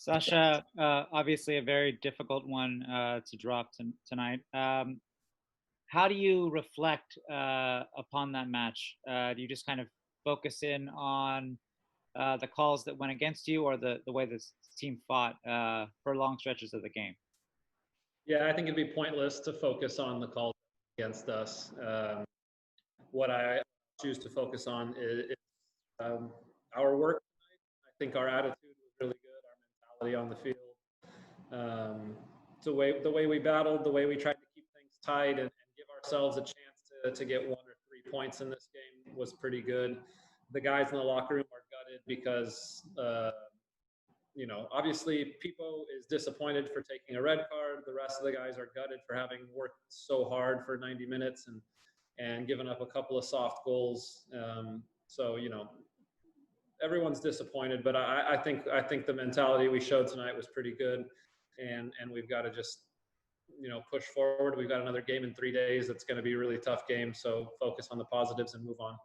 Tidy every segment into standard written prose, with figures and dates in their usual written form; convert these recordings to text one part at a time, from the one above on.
Sasha, obviously a very difficult one to drop tonight. How do you reflect upon that match? Do you just kind of focus in on the calls that went against you, or the way this team fought for long stretches of the game? Yeah, I think it'd be pointless to focus on the calls against us. What I choose to focus on is our work. I think our attitude was really good, our mentality on the field. The way we battled, the way we tried to keep things tight and give ourselves a chance to get 1 or 3 points in this game was pretty good. The guys in the locker room are gutted because obviously Pipo is disappointed for taking a red card. The rest of the guys are gutted for having worked so hard for 90 minutes and given up a couple of soft goals. Everyone's disappointed, but I think the mentality we showed tonight was pretty good, and we've got to just push forward. We've got another game in 3 days. That's going to be a really tough game, so focus on the positives and move on.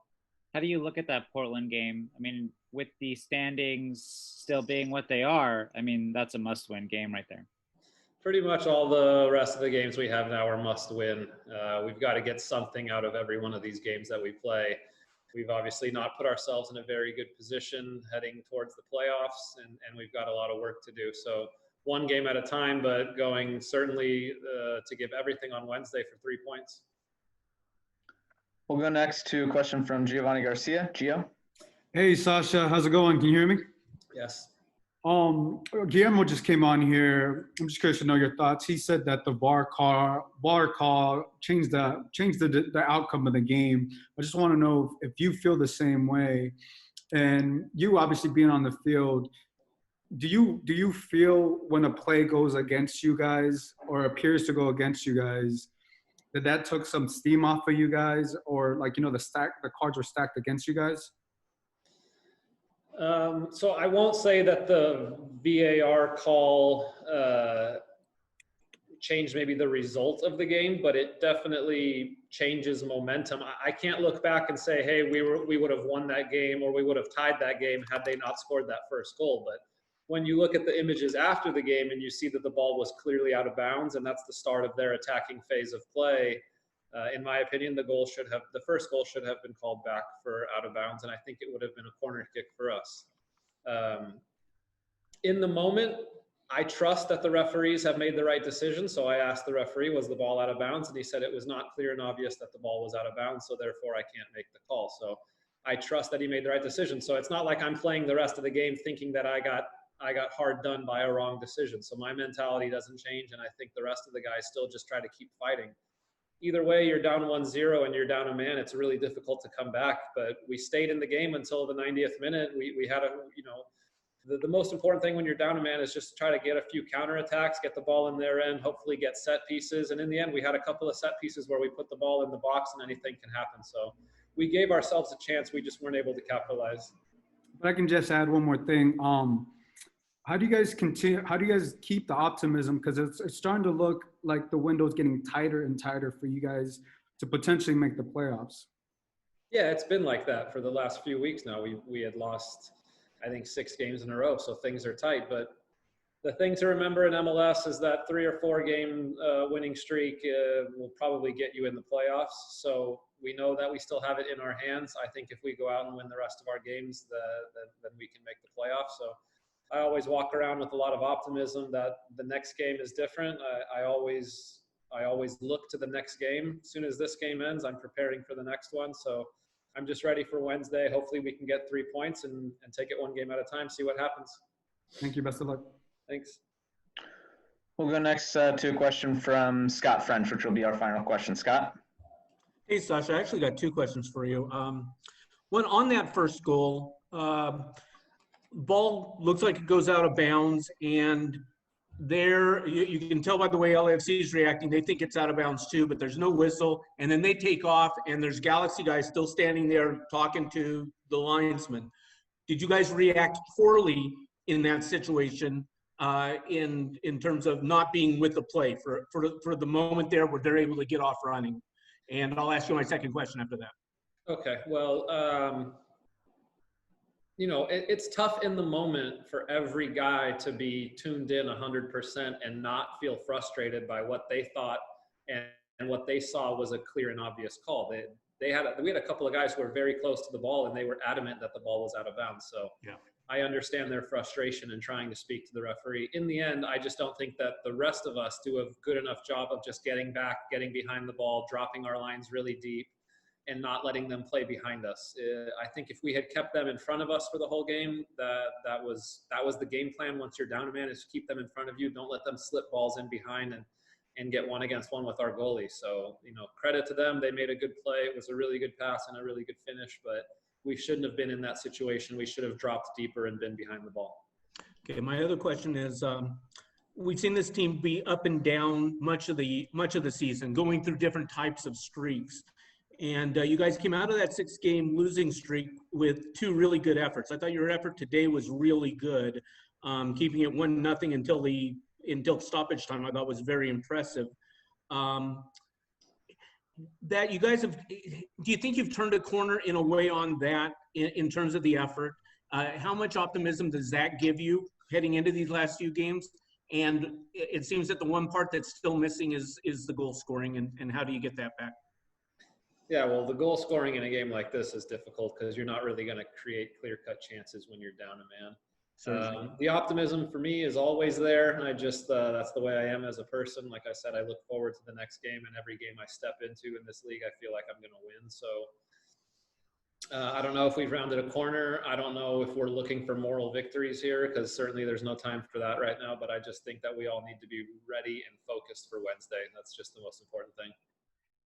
How do you look at that Portland game? I mean, with the standings still being what they are, I mean, that's a must-win game right there. Pretty much all the rest of the games we have now are must-win. We've got to get something out of every one of these games that we play. We've obviously not put ourselves in a very good position heading towards the playoffs, and we've got a lot of work to do. So one game at a time, but going certainly to give everything on Wednesday for 3 points. We'll go next to a question from Giovanni Garcia. Gio? Hey, Sasha. How's it going? Can you hear me? Yes. Guillermo just came on here. I'm just curious to know your thoughts. He said that the VAR call changed the outcome of the game. I just want to know if you feel the same way. And you obviously being on the field, do you feel when a play goes against you guys or appears to go against you guys that took some steam off of you guys, or the cards were stacked against you guys? So I won't say that the VAR call changed maybe the result of the game, but it definitely changes momentum. I can't look back and say, hey, we would have won that game or we would have tied that game had they not scored that first goal. But when you look at the images after the game and you see that the ball was clearly out of bounds and that's the start of their attacking phase of play, in my opinion, the first goal should have been called back for out of bounds, and I think it would have been a corner kick for us. In the moment, I trust that the referees have made the right decision, so I asked the referee, was the ball out of bounds? And he said it was not clear and obvious that the ball was out of bounds, so therefore I can't make the call. So I trust that he made the right decision. So it's not like I'm playing the rest of the game thinking that I got hard done by a wrong decision. So my mentality doesn't change, and I think the rest of the guys still just try to keep fighting. Either way, you're down 1-0 and you're down a man. It's really difficult to come back, but we stayed in the game until the 90th minute. We had the most important thing when you're down a man is just try to get a few counterattacks, get the ball in their end, hopefully get set pieces. And in the end, we had a couple of set pieces where we put the ball in the box and anything can happen. So we gave ourselves a chance. We just weren't able to capitalize. But I can just add one more thing. How do you guys keep the optimism? Because it's starting to look like the window's getting tighter and tighter for you guys to potentially make the playoffs. Yeah, it's been like that for the last few weeks now. We had lost, I think, 6 games in a row, so things are tight. But the thing to remember in MLS is that 3 or 4 game winning streak will probably get you in the playoffs. So we know that we still have it in our hands. I think if we go out and win the rest of our games, then we can make the playoffs. So I always walk around with a lot of optimism that the next game is different. I always look to the next game. As soon as this game ends, I'm preparing for the next one. So I'm just ready for Wednesday. Hopefully we can get 3 points and take it one game at a time, see what happens. Thank you. Best of luck. Thanks. We'll go next to a question from Scott French, which will be our final question. Scott? Hey, Sasha. I actually got 2 questions for you. One, on that first goal, ball looks like it goes out of bounds, and there you can tell by the way LAFC is reacting, they think it's out of bounds too, but there's no whistle, and then they take off, and there's Galaxy guys still standing there talking to the linesman. Did you guys react poorly in that situation in terms of not being with the play for the moment there where they're able to get off running? And I'll ask you my second question after that. Okay, well, it's tough in the moment for every guy to be tuned in 100% and not feel frustrated by what they thought and what they saw was a clear and obvious call. We had a couple of guys who were very close to the ball and they were adamant that the ball was out of bounds. So Yeah. I understand their frustration in trying to speak to the referee. In the end, I just don't think that the rest of us do a good enough job of just getting back, getting behind the ball, dropping our lines really deep, and not letting them play behind us. I think if we had kept them in front of us for the whole game, that was the game plan. Once you're down a man, is keep them in front of you. Don't let them slip balls in behind and get 1-against-1 with our goalie. So, credit to them. They made a good play. It was a really good pass and a really good finish, but we shouldn't have been in that situation. We should have dropped deeper and been behind the ball. Okay, my other question is, we've seen this team be up and down much of the season, going through different types of streaks. And you guys came out of that 6-game losing streak with 2 really good efforts. I thought your effort today was really good. Keeping it 1-0 until stoppage time, I thought was very impressive. That you guys do you think you've turned a corner in a way on that in terms of the effort? How much optimism does that give you heading into these last few games? And it seems that the one part that's still missing is the goal scoring, and how do you get that back? Yeah, well, the goal scoring in a game like this is difficult because you're not really going to create clear-cut chances when you're down a man. The optimism for me is always there. I just that's the way I am as a person. Like I said, I look forward to the next game, and every game I step into in this league, I feel like I'm going to win. So I don't know if we've rounded a corner. I don't know if we're looking for moral victories here, because certainly there's no time for that right now. But I just think that we all need to be ready and focused for Wednesday. That's just the most important thing.